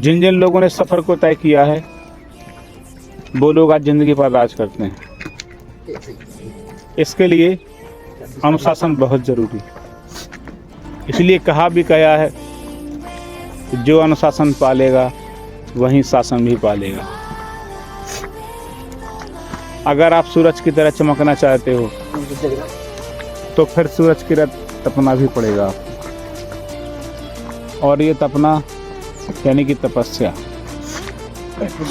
जिन जिन लोगों ने सफ़र को तय किया है वो लोग आज ज़िंदगी पर राज करते हैं। इसके लिए अनुशासन बहुत ज़रूरी है। इसलिए कहा भी गया है कि जो अनुशासन पालेगा वही शासन भी पालेगा। अगर आप सूरज की तरह चमकना चाहते हो तो फिर सूरज की तरह तपना भी पड़ेगा आपको। और ये तपना यानी कि तपस्या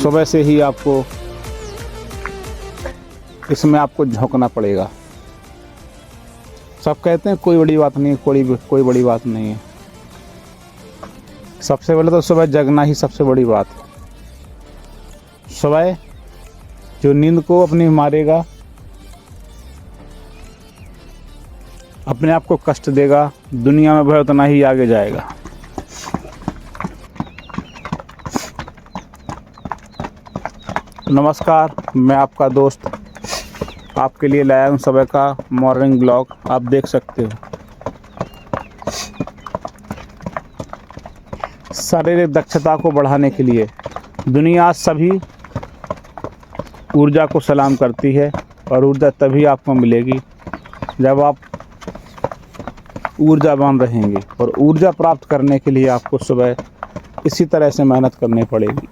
सुबह से ही आपको इसमें आपको झोंकना पड़ेगा। सब कहते हैं कोई बड़ी बात नहीं है, कोई बड़ी बात नहीं है। सबसे पहले तो सुबह जगना ही सबसे बड़ी बात है। सुबह जो नींद को अपनी मारेगा, अपने आप को कष्ट देगा, दुनिया में वह उतना ही आगे जाएगा। नमस्कार, मैं आपका दोस्त आपके लिए लाया हूँ सुबह का मॉर्निंग ब्लॉग। आप देख सकते हो शारीरिक दक्षता को बढ़ाने के लिए दुनिया सभी ऊर्जा को सलाम करती है। और ऊर्जा तभी आपको मिलेगी जब आप ऊर्जावान रहेंगे। और ऊर्जा प्राप्त करने के लिए आपको सुबह इसी तरह से मेहनत करनी पड़ेगी।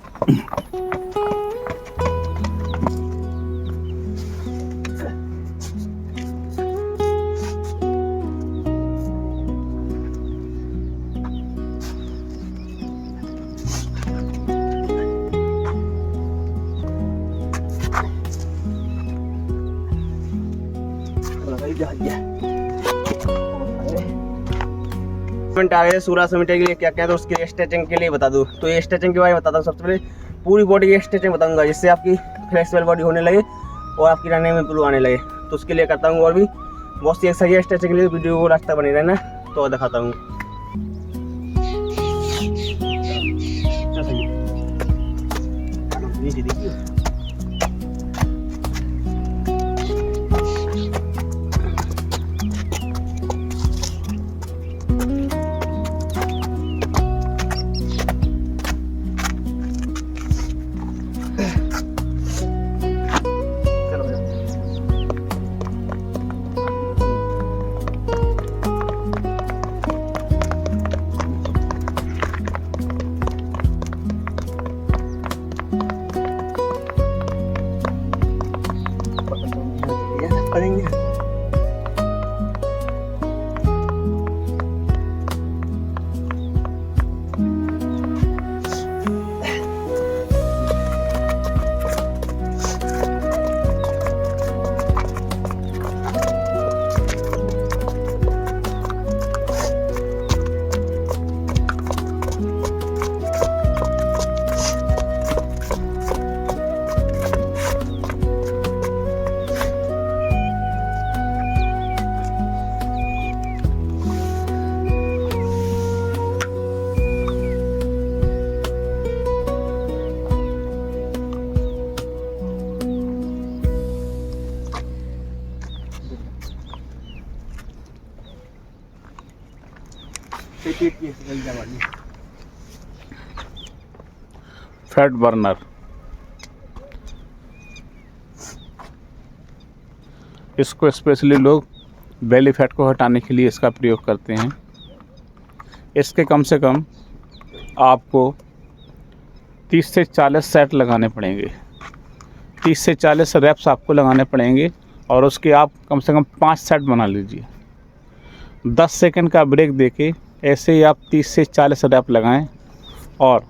आ रहे हैं सूर्य समिटे के लिए क्या क्या, तो उसके स्ट्रेचिंग के लिए बता दूं। तो ये स्ट्रेचिंग के बारे में बताता हूँ। सबसे पहले पूरी बॉडी की स्ट्रेचिंग बताऊंगा जिससे आपकी फ्लेक्सिबल बॉडी होने लगे और आपकी रनिंग में इंप्रूव आने लगे। तो उसके लिए करता हूँ और भी बहुत सी एक्सरसाइज स्ट्रेचिंग के लिए। वीडियो को रास्ता बने रहना तो दिखाता हूँ। फैट बर्नर, इसको स्पेशली लोग बेली फैट को हटाने के लिए इसका प्रयोग करते हैं। इसके कम से कम आपको 30 से 40 सेट लगाने पड़ेंगे। 30 से 40 रैप्स आपको लगाने पड़ेंगे और उसके आप कम से कम 5 सेट बना लीजिए। 10 सेकंड का ब्रेक देके ऐसे ही आप 30 से 40 रैप लगाएं और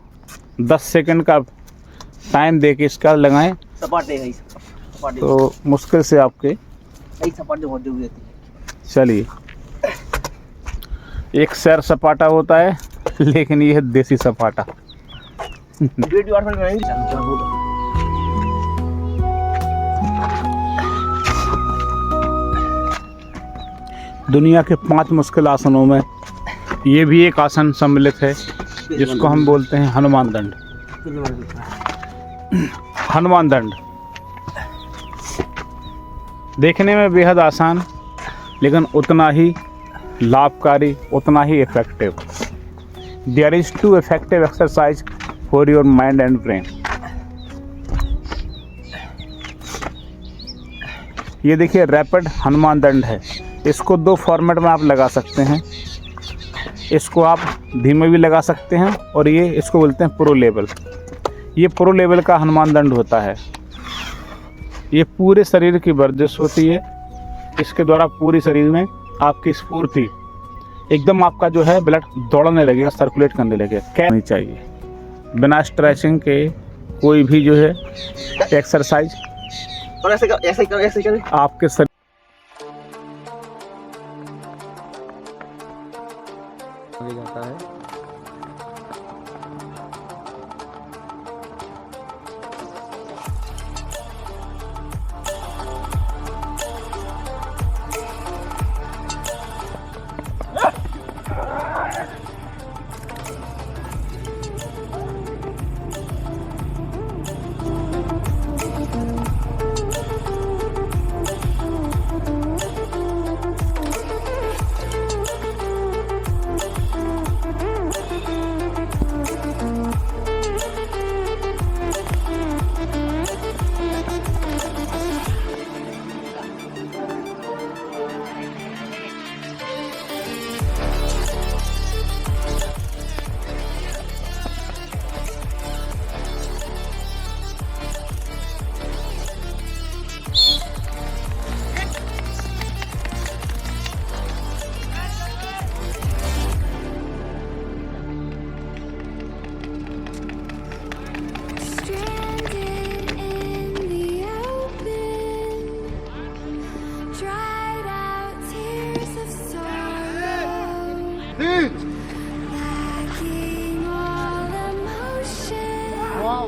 10 सेकंड का टाइम देके इसका लगाएं। सपाटे तो मुश्किल से आपके चलिए एक सैर सपाटा होता है लेकिन यह देसी सपाटा। दुनिया के 5 मुश्किल आसनों में ये भी एक आसन सम्मिलित है जिसको हम बोलते हैं हनुमान दंड। हनुमान दंड देखने में बेहद आसान लेकिन उतना ही लाभकारी, उतना ही effective. There is 2 effective exercise for your mind and brain. ये देखिए रैपिड हनुमान दंड है। इसको 2 फॉर्मेट में आप लगा सकते हैं। इसको आप धीमे भी लगा सकते हैं और ये इसको बोलते हैं प्रो लेवल। ये प्रो लेवल का हनुमान दंड होता है। ये पूरे शरीर की वर्जिश होती है। इसके द्वारा पूरे शरीर में आपकी स्फूर्ति एकदम आपका जो है ब्लड दौड़ने लगेगा, सर्कुलेट करने लगेगा। क्या नहीं चाहिए बिना स्ट्रेचिंग के कोई भी जो है एक्सरसाइज और ऐसे कर आपके शरीर जाता है।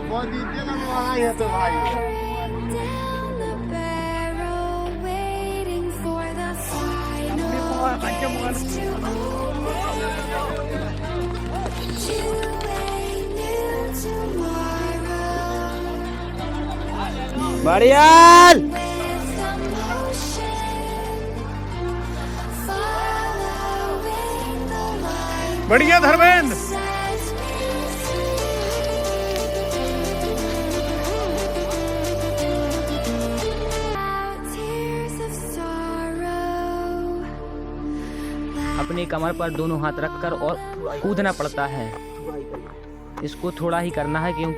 बहुत दीजिएगा वहाँ है तो भाई बढ़िया बढ़िया धर्मेंद्र। अपनी कमर पर दोनों हाथ रखकर और कूदना पड़ता है। इसको थोड़ा ही करना है क्यों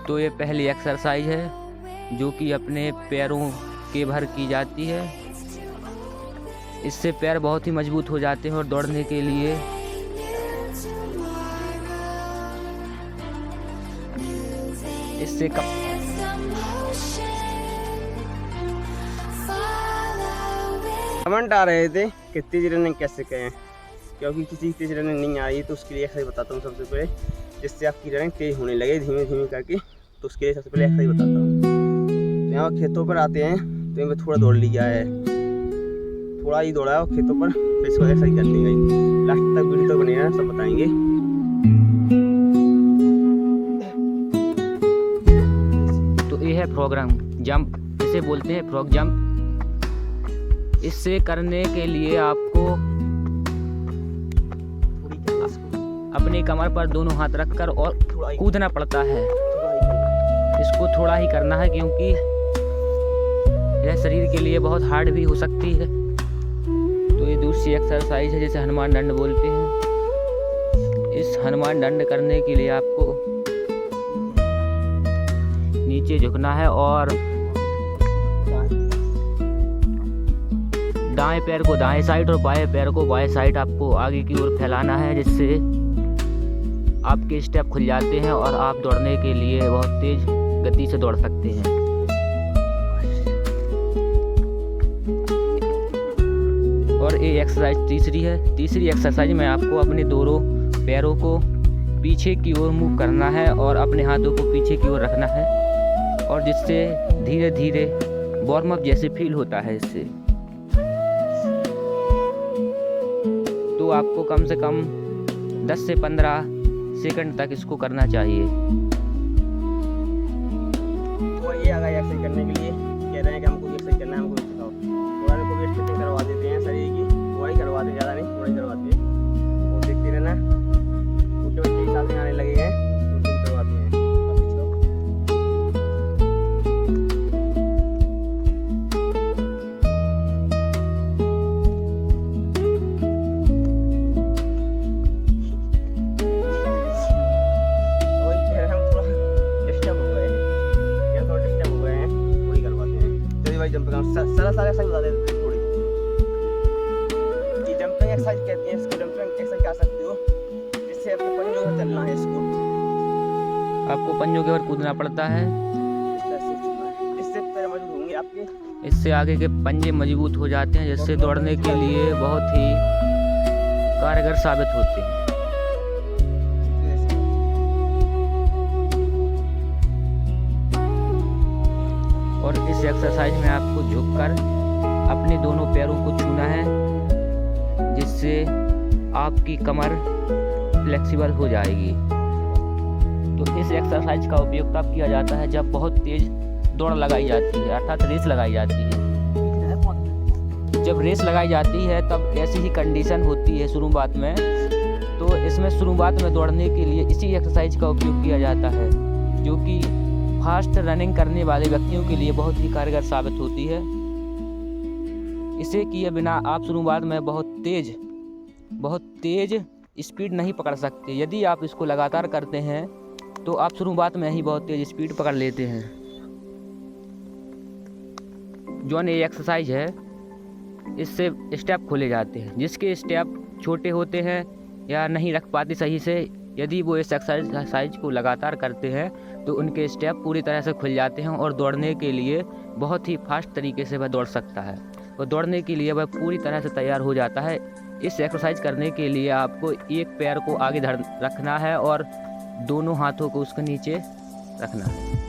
तो ये पहली एक्सरसाइज है जो कि अपने पैरों के भर की जाती है। इससे पैर बहुत ही मजबूत हो जाते हैं और दौड़ने के लिए इससे कमेंट आ रहे थे कि तेज रनिंग कैसे करें, क्योंकि किसी की तेज रनिंग नहीं आ रही तो उसके लिए एक्सरसाइज बताता हूँ सबसे पहले, जिससे आपकी रनिंग तेज होने लगे धीमे धीमे करके। तो उसके लिए सबसे पहले एक्सरसाइज बताता हूँ। तो यहाँ खेतों पर आते हैं तो यहाँ थोड़ा दौड़ लिया है, थोड़ा ही दौड़ा है खेतों पर, फिर इसको एक्सरसाइज कर लेंगे। लास्ट तक वीडियो तो बनेगा, सब बताएंगे। तो ये है प्रोग्राम जंप, इसे बोलते हैं फ्रॉग जंप। इससे करने के लिए आपको अपनी कमर पर दोनों हाथ रखकर और कूदना पड़ता है। इसको थोड़ा ही करना है क्योंकि यह शरीर के लिए बहुत हार्ड भी हो सकती है। तो ये दूसरी एक्सरसाइज है जिसे हनुमान दंड बोलते हैं। इस हनुमान दंड करने के लिए आपको नीचे झुकना है और दाएं पैर को दाएं साइड और बाएं पैर को बाएं साइड आपको आगे की ओर फैलाना है, जिससे आपके स्टेप खुल जाते हैं और आप दौड़ने के लिए बहुत तेज गति से दौड़ सकते हैं। और ये एक्सरसाइज तीसरी है। तीसरी एक्सरसाइज में आपको अपने दोनों पैरों को पीछे की ओर मूव करना है और अपने हाथों को पीछे की ओर रखना है, और जिससे धीरे धीरे वार्म अप जैसे फील होता है। इससे तो आपको कम से कम 10 से 15 सेकंड तक इसको करना चाहिए। तो ये आ गया एक्सरसाइज करने के लिए, कह रहे हैं कि हमको एक्सरसाइज करना है, हमको सिखाओ। थोड़ा को भी स्ट्रेचिंग करवा देते हैं शरीर की, थोड़ा ही करवाते, ज़्यादा नहीं, थोड़ा ही करवाते हैं। वो देखते रहना, छोटे बच्चे के साथ में आने लगे हैं तो भाई जंपिंग सारा एक्सरसाइज बता देते हैं थोड़ी। ये जंपिंग एक्सरसाइज कहती है, इसको जंपिंग एक्सरसाइज क्या सकते हो, जिससे अपने पंजों में चलना है, इसको आपको पंजों के ऊपर कूदना पड़ता है, इस तरह से चलना है, इससे पैर मजबूत होंगे आपके। इससे आगे के पंजे मजबूत हो जाते हैं, जिससे दौड़ने के लिए बहुत ही कारगर साबित होते हैं। और इस एक्सरसाइज में आपको झुककर अपने दोनों पैरों को छूना है, जिससे आपकी कमर फ्लेक्सिबल हो जाएगी। तो इस एक्सरसाइज का उपयोग तब किया जाता है जब बहुत तेज दौड़ लगाई जाती है, अर्थात रेस लगाई जाती है। जब रेस लगाई जाती है तब ऐसी ही कंडीशन होती है शुरुआत में, तो इसमें शुरुआत में दौड़ने के लिए इसी एक्सरसाइज का उपयोग किया जाता है, जो कि फास्ट रनिंग करने वाले व्यक्तियों के लिए बहुत ही कारगर साबित होती है। इसे किए बिना आप शुरुआत में बहुत तेज स्पीड नहीं पकड़ सकते। यदि आप इसको लगातार करते हैं तो आप शुरुआत में ही बहुत तेज स्पीड पकड़ लेते हैं। जौन ये एक्सरसाइज है, इससे स्टेप खोले जाते हैं, जिसके स्टेप छोटे होते हैं या नहीं रख पाते सही से, यदि वो इस एक्सरसाइज को लगातार करते हैं तो उनके स्टेप पूरी तरह से खुल जाते हैं और दौड़ने के लिए बहुत ही फास्ट तरीके से वह दौड़ सकता है और दौड़ने के लिए वह पूरी तरह से तैयार हो जाता है। इस एक्सरसाइज करने के लिए आपको एक पैर को आगे रखना है और दोनों हाथों को उसके नीचे रखना है।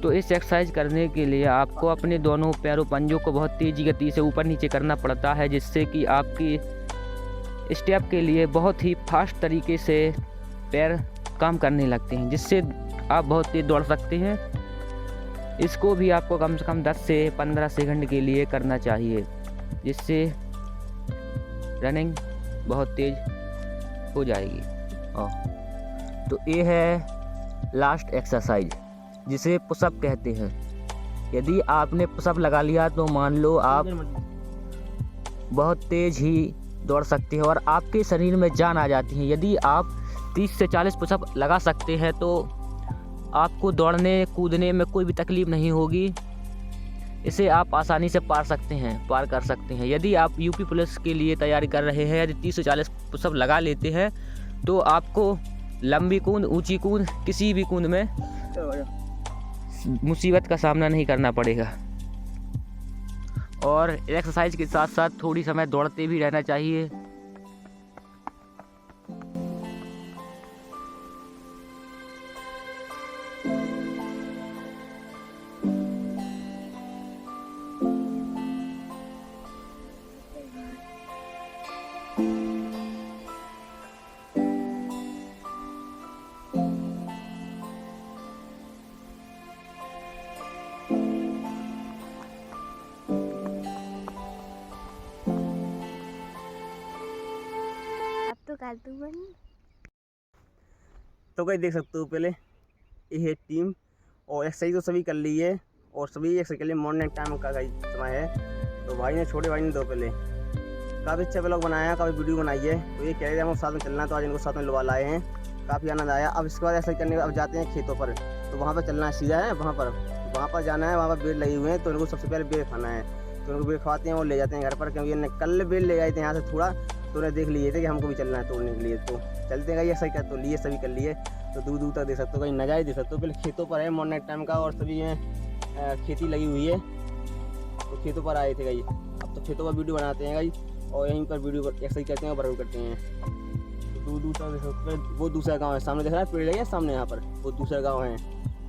तो इस एक्सरसाइज करने के लिए आपको अपने दोनों पैरों पंजों को बहुत तेज़ी गति से ऊपर नीचे करना पड़ता है, जिससे कि आपकी स्टेप के लिए बहुत ही फास्ट तरीके से पैर काम करने लगते हैं, जिससे आप बहुत तेज़ दौड़ सकते हैं। इसको भी आपको कम से कम 10 से 15 सेकंड के लिए करना चाहिए, जिससे रनिंग बहुत तेज़ हो जाएगी। तो ये है लास्ट एक्सरसाइज, जिसे पुशअप कहते हैं। यदि आपने पुशअप लगा लिया तो मान लो आप बहुत तेज़ ही दौड़ सकते हैं और आपके शरीर में जान आ जाती है। यदि आप 30 से 40 पुशअप लगा सकते हैं तो आपको दौड़ने कूदने में कोई भी तकलीफ़ नहीं होगी। इसे आप आसानी से पार कर सकते हैं। यदि आप यूपी पुलिस के लिए तैयारी कर रहे हैं, यदि 30 से 40 पुशअप लगा लेते हैं तो आपको लंबी कूद, ऊंची कूद, किसी भी कूद में मुसीबत का सामना नहीं करना पड़ेगा। और एक्सरसाइज के साथ साथ थोड़ी समय दौड़ते भी रहना चाहिए। तो कहीं देख सकते हो, पहले ये है टीम और एक्सरसाइज तो सभी कर ली है और सभी एक्सरसाइज के लिए मॉर्निंग टाइम का समय है। तो भाई ने, छोटे भाई ने दो पहले काफ़ी अच्छा व्लॉग बनाया, काफ़ी वीडियो बनाई है। तो ये कह रहे थे हम साथ में चलना, तो आज इनको साथ में लुभा लाए हैं, काफ़ी आनंद आया। अब इसके बाद एक्सरसाइज करने अब जाते हैं खेतों पर, तो वहाँ पर चलना सीधा है, वहाँ पर जाना है, वहाँ पर बेल लगे हुए हैं, तो इनको सबसे पहले बेल खाना है। तो उनको बेल खवाते हैं और ले जाते हैं घर पर, क्योंकि इन्हें कल बेल ले गए थे यहाँ से थोड़ा, तो उन्हें देख लिए थे कि हमको भी चलना है तोड़ने के लिए। तो चलते गए ऐसा ही कर, तो लिए सभी कर लिए। तो दूर दूर तक देख सकते हो, कहीं नज़ारे देख सकते हो। पहले खेतों पर है मॉर्निंग टाइम का और सभी में खेती लगी हुई है, तो खेतों पर आए थे गई। अब तो खेतों पर वीडियो बनाते हैं गई और यहीं पर वीडियो एक्सरसाइज करते हैं और बराबर करते हैं। तो दूर दूर तक देख सकते हो, वो दूसरा गाँव है, सामने देख रहा है पेड़ लगे सामने, यहाँ पर वो दूसरा गाँव है।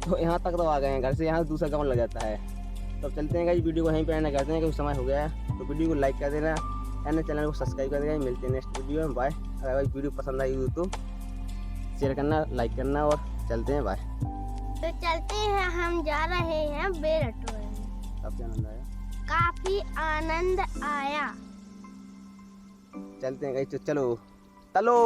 तो यहाँ तक तो आ गए हैं, घर से यहाँ दूसरा गाँव लग जाता है। तो अब चलते हैं गई, वीडियो को यहीं पर एंड करते हैं, क्योंकि समय हो गया है। तो वीडियो को लाइक कर देना, चैनल को सब्सक्राइब कर देना। मिलते हैं नेक्स्ट वीडियो में, बाय। अगर वीडियो पसंद आई हो तो शेयर करना, लाइक करना और चलते हैं, बाय। तो चलते हैं, हम जा रहे हैं बेरटोर। काफ़ी आनंद आया, काफी आनंद आया। चलते हैं गई, चलो चलो।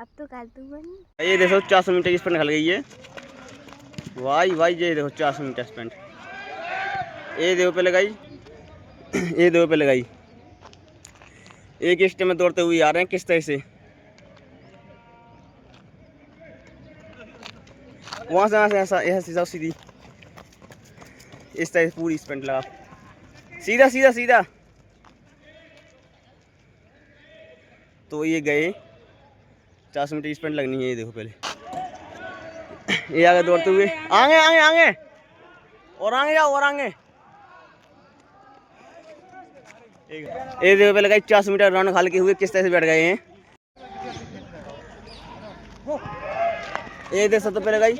अब तो कर दूंगा नहीं। ये देखो 400 मीटर की स्प्रिंट निकल गई है भाई ये देखो 400 मीटर स्प्रिंट। ये देखो पे लगाई ये देखो पे लगाई। एक स्टेप में दौड़ते हुए आ रहे हैं किस तरह से। वहाँ से ऐसा ऐसा सीधी इस तरह से पूरी स्प्रिंट लगा सीधा सीधा सीधा। तो ये गए 400 मीटर की स्प्रिंट लगनी है। ये देखो पहले ये आगे दौड़ते हुए आगे आगे आगे और आगे जाओ और आगे। ये देखो पहले 400 मीटर रन खाल के हुए किस तरह से बैठ गए हैं। ये देख सकते पहले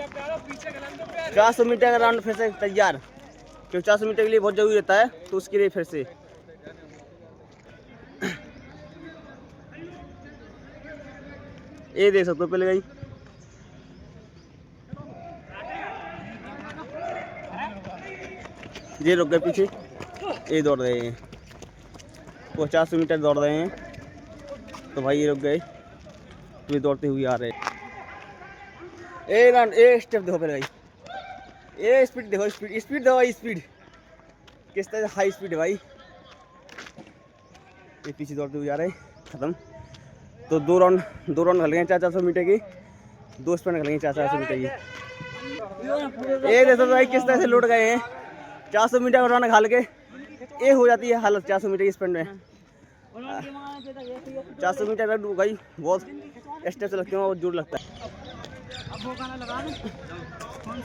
400 मीटर का राउंड फिर से तैयार, क्योंकि 400 मीटर के लिए बहुत जरूरी रहता है, तो उसके लिए फिर से ये देख सकते हो पहले ये रुक गए पीछे, ये दौड़ रहे हैं, वो 400 मीटर दौड़ रहे हैं, तो भाई ये रुक गए, तो ये दौड़ते हुए आ रहे हैं। ए स्टेप देखो पहले भाई, ये स्पीड देखो, स्पीड देखो भाई, स्पीड किस तरह से हाई स्पीड है भाई। ये पीछे दौड़ते हुए आ रहे हैं, खत्म। तो दो राउंड निकल गए 400 मीटर की, 2 स्प्रिंट निकल गई 400 मीटर की। ये देखो भाई किस तरह से लौट गए हैं 400 मीटर का राउंड खाल के। ये हो जाती है हालत 400 मीटर की स्प्रिंट में। 400 मीटर का भाई बहुत स्टेप से लगते हैं, बहुत जोर लगता है।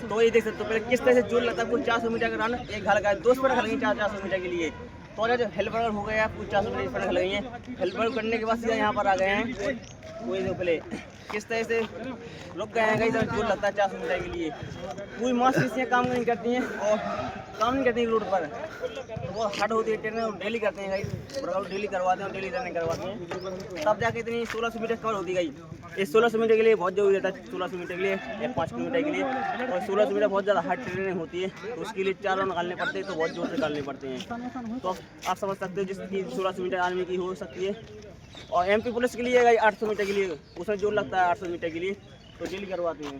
तो ये देख सकते हो पहले किस तरह से जोर लगता है। कुछ 400 मीटर का रन एक घाल का 2 स्प्रिंट खा 400 मीटर के लिए। तो जो हेल्पर हो गया, कुछ 400 मीटर स्प्रिंट खा गई है। हेल्पर करने के बाद सीधा यहाँ पर आ गए हैं। तो ये देखो पहले किस तरह से रुक गए हैं, कई तरह जोर लगता है 400 मीटर के लिए। पूरी मांसपेशियाँ काम नहीं करती हैं और काम नहीं करती रोड पर, वो हार्ड होती है ट्रेनिंग, और डेली करते हैं वर्कआउट, डेली करवाते हैं, डेली रनिंग करवाते हैं, तब जाके इतनी 1600 मीटर कवर होती गई। ये 1600 मीटर के लिए बहुत जरूरी रहता है, 1600 मीटर के लिए या 5 किलोमीटर के लिए। और 1600 मीटर बहुत ज़्यादा हार्ड ट्रेनिंग होती है, तो उसके लिए 4 राउंड निकालने पड़ते हैं, तो बहुत जोर से निकालने पड़ते हैं। तो आप समझ सकते हो जिसकी 1600 मीटर आर्मी की हो सकती है। और MP पुलिस के लिए 800 मीटर के लिए उसमें जोर लगता है 800 मीटर के लिए, तो डेली करवाते हैं।